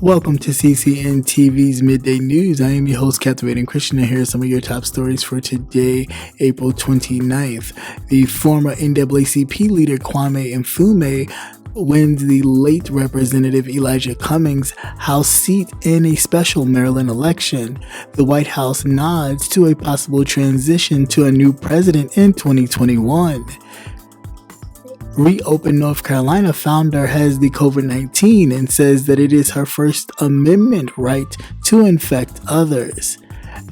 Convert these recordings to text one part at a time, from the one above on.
Welcome to CCNTV's Midday News. I am your host, Captivating Christian, and here are some of your top stories for today, April 29th. The former NAACP leader Kweisi Mfume wins the late Representative Elijah Cummings House seat in a special Maryland election. The White House nods to a possible transition to a new president in 2021. Reopen North Carolina founder has the COVID-19 and says that it is her First Amendment right to infect others.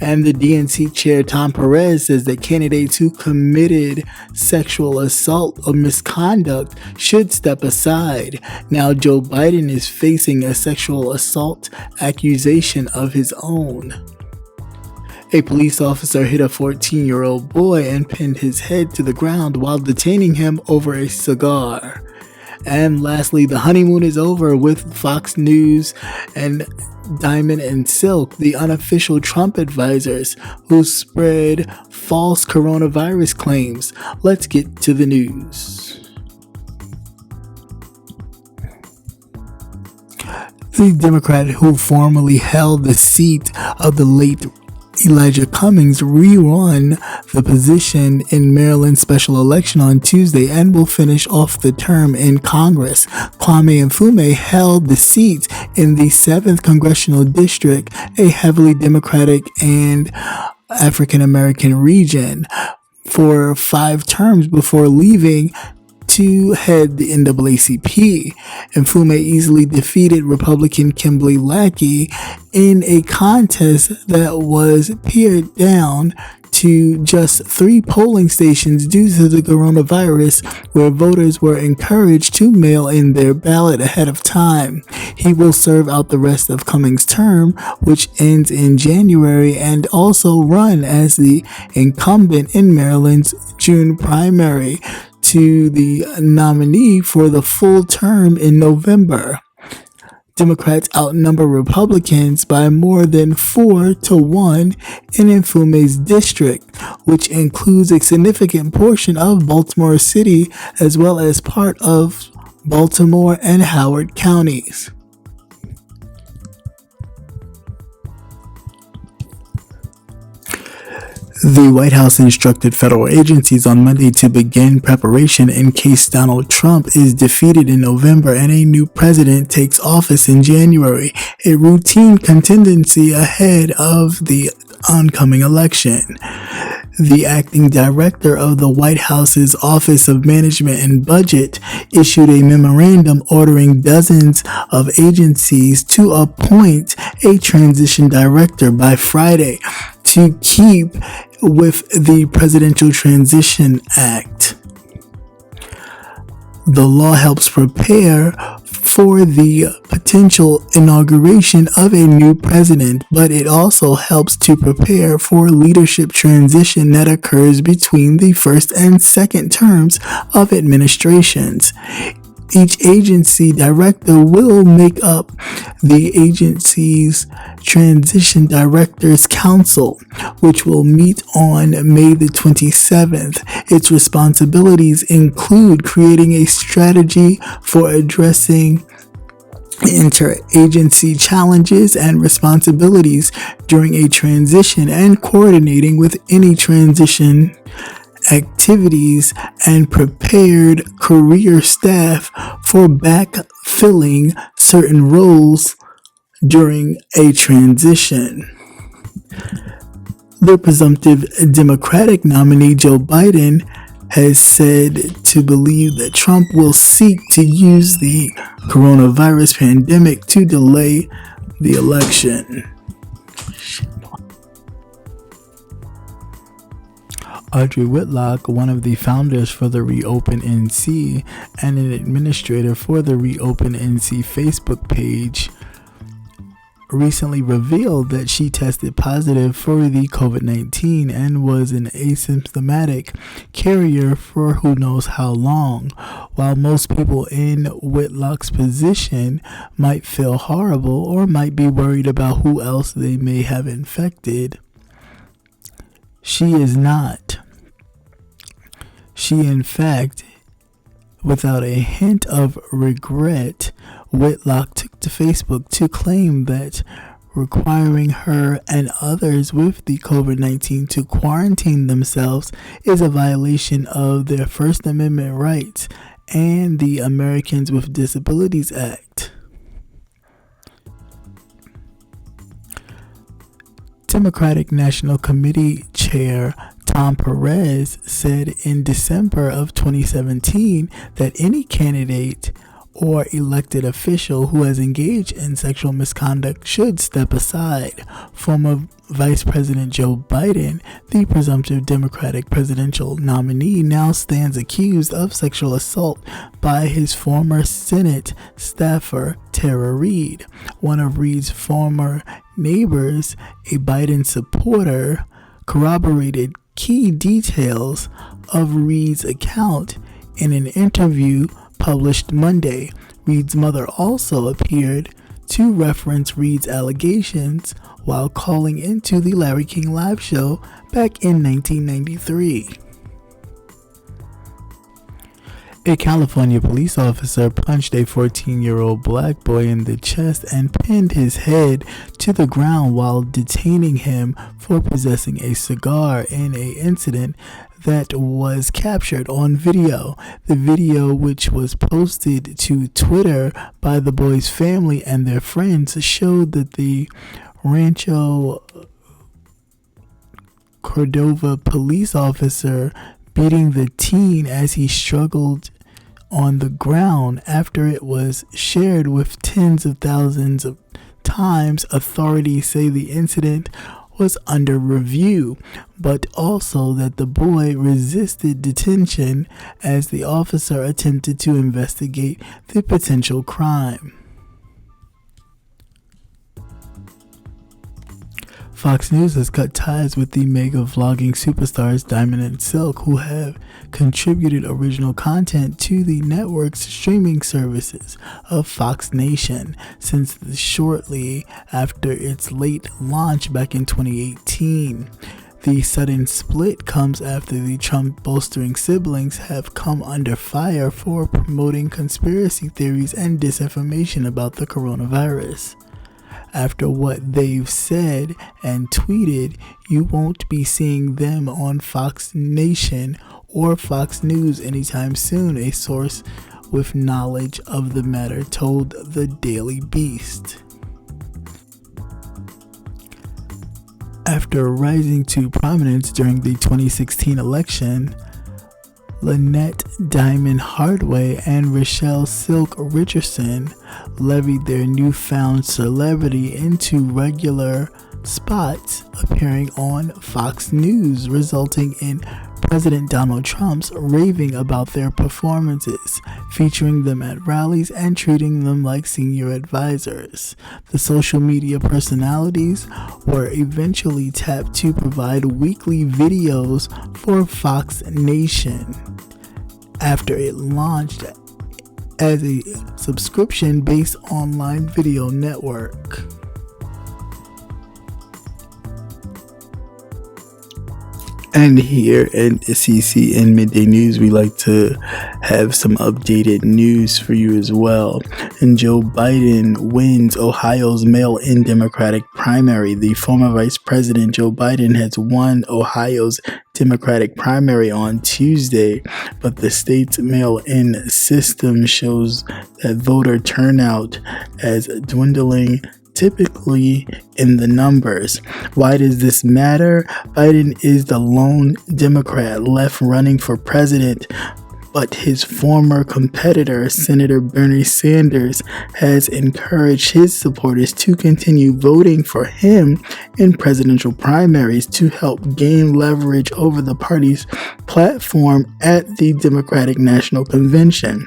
And the DNC chair Tom Perez says that candidates who committed sexual assault or misconduct should step aside. Now Joe Biden is facing a sexual assault accusation of his own. A police officer hit a 14-year-old boy and pinned his head to the ground while detaining him over a cigar. And lastly, the honeymoon is over with Fox News and Diamond and Silk, the unofficial Trump advisors who spread false coronavirus claims. Let's get to the news. The Democrat who formerly held the seat of the late Elijah Cummings rewon the position in Maryland's special election on Tuesday and will finish off the term in Congress. Kweisi Mfume held the seat in the 7th Congressional District, a heavily Democratic and African American region, for 5 terms before leaving to head the NAACP. Mfume easily defeated Republican Kimberly Lackey in a contest that was pared down to just 3 polling stations due to the coronavirus, where voters were encouraged to mail in their ballot ahead of time. He will serve out the rest of Cummings' term, which ends in January, and also run as the incumbent in Maryland's June primary to the nominee for the full term in November. Democrats outnumber Republicans by more than 4-1 in Mfume's district, which includes a significant portion of Baltimore City as well as part of Baltimore and Howard counties. The White House instructed federal agencies on Monday to begin preparation in case Donald Trump is defeated in November and a new president takes office in January, a routine contingency ahead of the oncoming election. The acting director of the White House's Office of Management and Budget issued a memorandum ordering dozens of agencies to appoint a transition director by Friday to keep with the Presidential Transition Act. The law helps prepare for the potential inauguration of a new president, but it also helps to prepare for leadership transition that occurs between the first and second terms of administrations. Each agency director will make up the agency's Transition Directors Council, which will meet on May the 27th. Its responsibilities include creating a strategy for addressing interagency challenges and responsibilities during a transition and coordinating with any transition activities and prepared career staff for backfilling certain roles during a transition. The presumptive Democratic nominee Joe Biden has said to believe that Trump will seek to use the coronavirus pandemic to delay the election. Audrey Whitlock, one of the founders for the Reopen NC and an administrator for the Reopen NC Facebook page, recently revealed that she tested positive for the COVID-19 and was an asymptomatic carrier for who knows how long. While most people in Whitlock's position might feel horrible or might be worried about who else they may have infected, she is not. She, in fact, without a hint of regret, Whitlock took to Facebook to claim that requiring her and others with the COVID-19 to quarantine themselves is a violation of their First Amendment rights and the Americans with Disabilities Act. Democratic National Committee Chair Tom Perez said in December of 2017 that any candidate or elected official who has engaged in sexual misconduct should step aside. Former Vice President Joe Biden, the presumptive Democratic presidential nominee, now stands accused of sexual assault by his former Senate staffer, Tara Reid. One of Reid's former neighbors, a Biden supporter, corroborated key details of Reid's account in an interview published Monday. Reid's mother also appeared to reference Reid's allegations while calling into the Larry King Live show back in 1993. A California police officer punched a 14-year-old black boy in the chest and pinned his head to the ground while detaining him for possessing a cigar in an incident that was captured on video. The video, which was posted to Twitter by the boy's family and their friends, showed that the Rancho Cordova police officer beating the teen as he struggled on the ground after it was shared with tens of thousands of times. Authorities say the incident was under review, but also that the boy resisted detention as the officer attempted to investigate the potential crime. Fox News has cut ties with the mega vlogging superstars Diamond and Silk, who have contributed original content to the network's streaming services of Fox Nation since shortly after its late launch back in 2018. The sudden split comes after the Trump-bolstering siblings have come under fire for promoting conspiracy theories and disinformation about the coronavirus. After what they've said and tweeted, you won't be seeing them on Fox Nation or Fox News anytime soon, a source with knowledge of the matter told the Daily Beast. After rising to prominence during the 2016 election, Lynette Diamond Hardaway and Rochelle Silk Richardson levied their newfound celebrity into regular spots appearing on Fox News, resulting in President Donald Trump's raving about their performances, featuring them at rallies and treating them like senior advisors. The social media personalities were eventually tapped to provide weekly videos for Fox Nation after it launched as a subscription-based online video network. And here at CCN Midday News, we like to have some updated news for you as well. And Joe Biden wins Ohio's mail-in Democratic primary. The former Vice President Joe Biden has won Ohio's Democratic primary on Tuesday, but the state's mail-in system shows that voter turnout as dwindling, typically in the numbers. Why does this matter? Biden is the lone Democrat left running for president, but his former competitor, Senator Bernie Sanders, has encouraged his supporters to continue voting for him in presidential primaries to help gain leverage over the party's platform at the Democratic National Convention.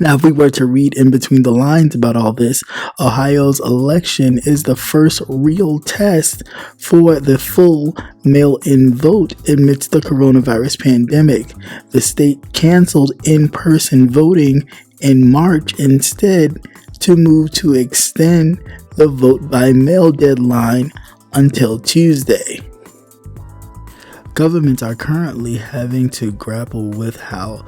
Now, if we were to read in between the lines about all this, Ohio's election is the first real test for the full mail-in vote amidst the coronavirus pandemic. The state canceled in-person voting in March instead to move to extend the vote by mail deadline until Tuesday. Governments are currently having to grapple with how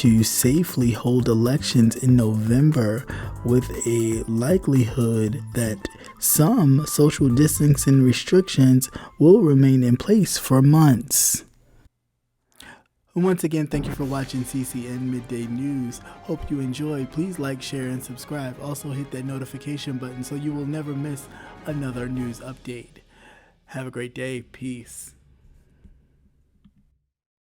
to safely hold elections in November, with a likelihood that some social distancing restrictions will remain in place for months. Once again, thank you for watching CCN Midday News. Hope you enjoy. Please like, share, and subscribe. Also hit that notification button so you will never miss another news update. Have a great day. Peace.